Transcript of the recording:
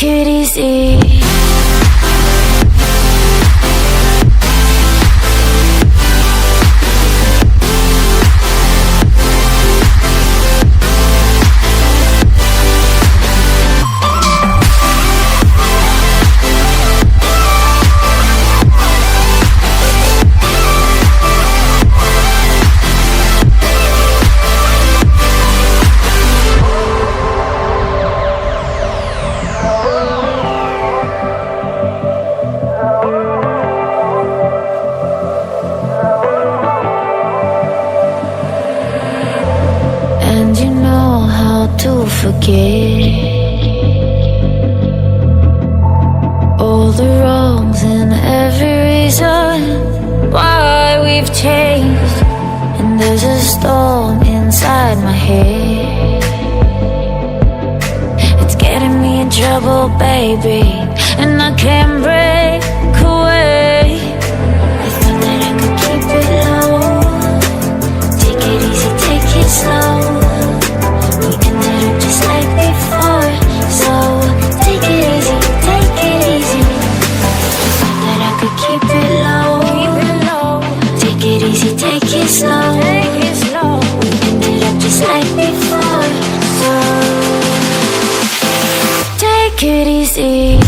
Take it easy. To forget all the wrongs and every reason why we've changed. And there's a storm inside my head, it's getting me in trouble, baby, and I can't break away. I thought that I could keep it low. Take it easy, take it slow. Just like before, so take it easy, take it easy. Thought that I could keep it low, take it easy, take it slow. We ended up just like before, so take it easy.